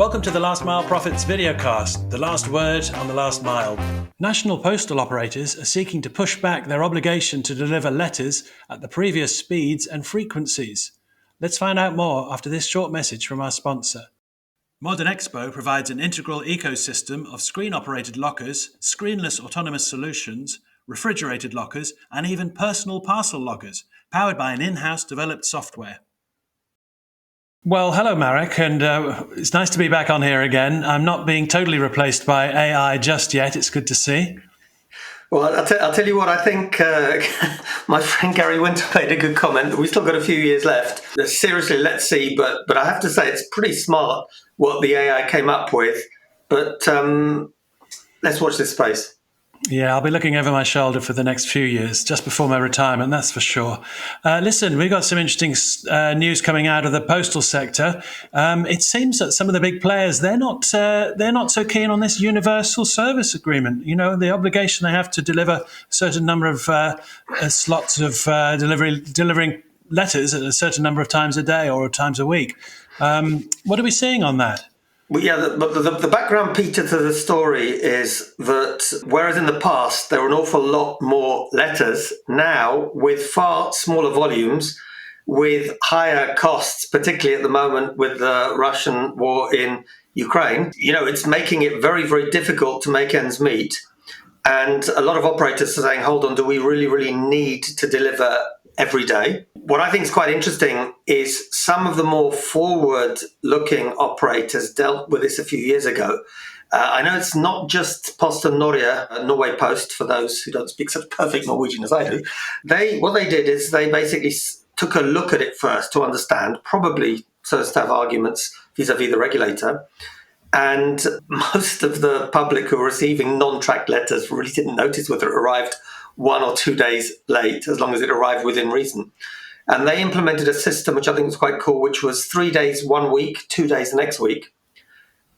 Welcome to the Last Mile Profits videocast, the last word on the last mile. National postal operators are seeking to push back their obligation to deliver letters at the previous speeds and frequencies. Let's find out more after this short message from our sponsor. Modern Expo provides an integral ecosystem of screen-operated lockers, screenless autonomous solutions, refrigerated lockers, and even personal parcel lockers, powered by an in-house developed software. Well, hello, Marek, and it's nice to be back on here again. I'm not being totally replaced by AI just yet. It's good to see. Well, I'll tell you what, I think my friend Gary Winter made a good comment. We've still got a few years left. Seriously, let's see. But I have to say it's pretty smart what the AI came up with. But let's watch this space. Yeah, I'll be looking over my shoulder for the next few years, just before my retirement, that's for sure. Listen, we've got some interesting news coming out of the postal sector. It seems that some of the big players, they're not so keen on this universal service agreement. You know, the obligation they have to deliver a certain number of slots of delivering letters at a certain number of times a day or times a week. What are we seeing on that? Well, yeah, the background, Peter, to the story is that whereas in the past there were an awful lot more letters, now with far smaller volumes, with higher costs, particularly at the moment with the Russian war in Ukraine, you know, it's making it very, very difficult to make ends meet. And a lot of operators are saying, hold on, do we really, really need to deliver every day? What I think is quite interesting is some of the more forward-looking operators dealt with this a few years ago. I know it's not just Postal Norway Post, for those who don't speak such perfect Norwegian as I do. What they did is they basically took a look at it first to understand, probably so as to have arguments vis-a-vis the regulator. And most of the public who were receiving non-tracked letters really didn't notice whether it arrived 1 or 2 days late, as long as it arrived within reason. And they implemented a system which I think was quite cool, which was 3 days 1 week, 2 days the next week.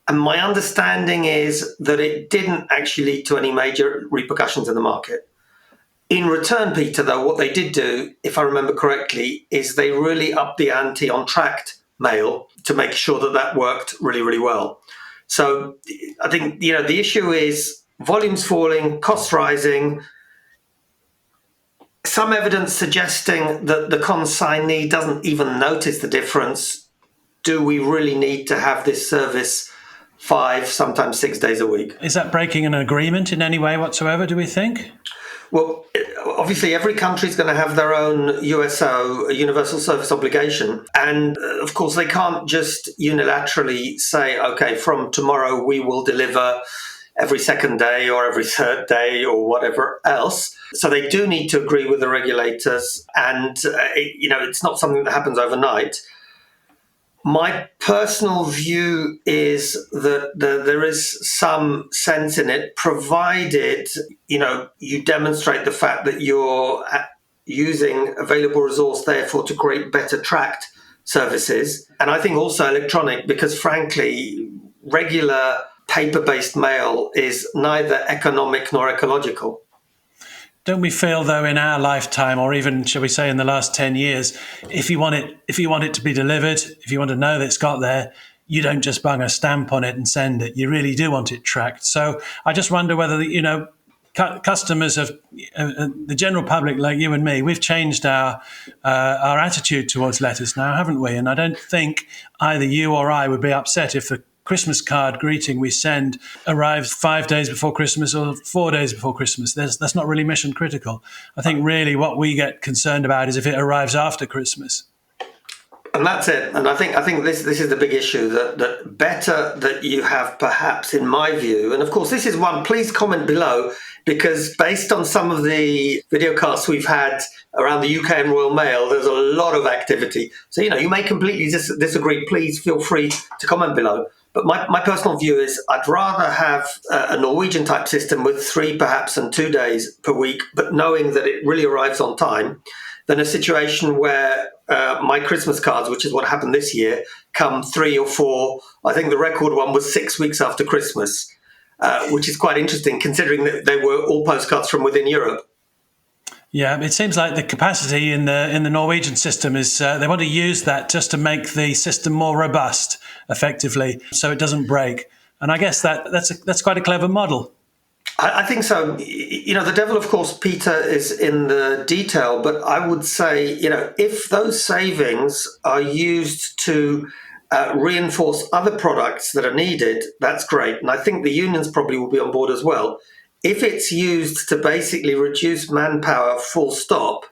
And my understanding is that it didn't actually lead to any major repercussions in the market. In return, Peter, though, what they did do, if I remember correctly, is they really upped the ante on tracked mail to make sure that that worked really, really well. So I think, you know, the issue is volumes falling, costs rising, some evidence suggesting that the consignee doesn't even notice the difference. Do we really need to have this service 5, sometimes 6 days a week? Is that breaking an agreement in any way whatsoever, do we think? Well, obviously, every country is going to have their own USO, a universal service obligation. And of course, they can't just unilaterally say, OK, from tomorrow, we will deliver every second day or every third day or whatever else. So they do need to agree with the regulators. And, you know, it's not something that happens overnight. My personal view is that there is some sense in it, provided, you know, you demonstrate the fact that you're using available resource, therefore, to create better tracked services. And I think also electronic, because frankly, regular paper-based mail is neither economic nor ecological. Don't we feel, though, in our lifetime, or even, shall we say, in the last 10 years, if you want it to be delivered, if you want to know that it's got there, you don't just bung a stamp on it and send it. You really do want it tracked. So I just wonder whether, you know, customers of the general public like you and me, we've changed our attitude towards letters now, haven't we? And I don't think either you or I would be upset if the Christmas card greeting we send arrives 5 days before Christmas or 4 days before Christmas. That's not really mission critical. I think really what we get concerned about is if it arrives after Christmas. And that's it. And I think this is the big issue, that better that you have, perhaps, in my view. And of course, this is one, please comment below, because based on some of the videocasts we've had around the UK and Royal Mail, there's a lot of activity. So, you know, you may completely disagree. Please feel free to comment below. But my personal view is I'd rather have a Norwegian type system with 3 perhaps and 2 days per week, but knowing that it really arrives on time, than a situation where my Christmas cards, which is what happened this year, come 3 or 4. I think the record one was 6 weeks after Christmas, which is quite interesting considering that they were all postcards from within Europe. Yeah, it seems like the capacity in the Norwegian system is they want to use that just to make the system more robust. effectively so it doesn't break. And I guess that's quite a clever model. I think so. The devil, of course, Peter, is in the detail. But I would say, if those savings are used to reinforce other products that are needed, that's great. And I think the unions probably will be on board as well. If it's used to basically reduce manpower full stop,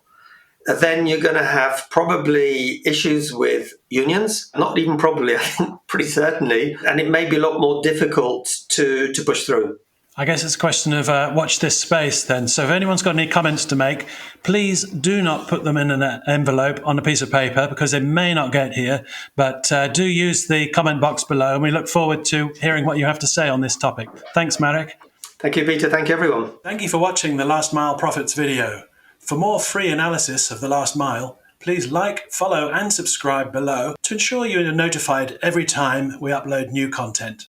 then you're going to have probably issues with unions. Not even probably, I think pretty certainly. And it may be a lot more difficult to push through. I guess it's a question of watch this space then. So if anyone's got any comments to make, please do not put them in an envelope on a piece of paper because they may not get here. But do use the comment box below, and we look forward to hearing what you have to say on this topic. Thanks, Marek. Thank you, Peter. Thank you, everyone. Thank you for watching the Last Mile Profits video. For more free analysis of the last mile, please like, follow and subscribe below to ensure you are notified every time we upload new content.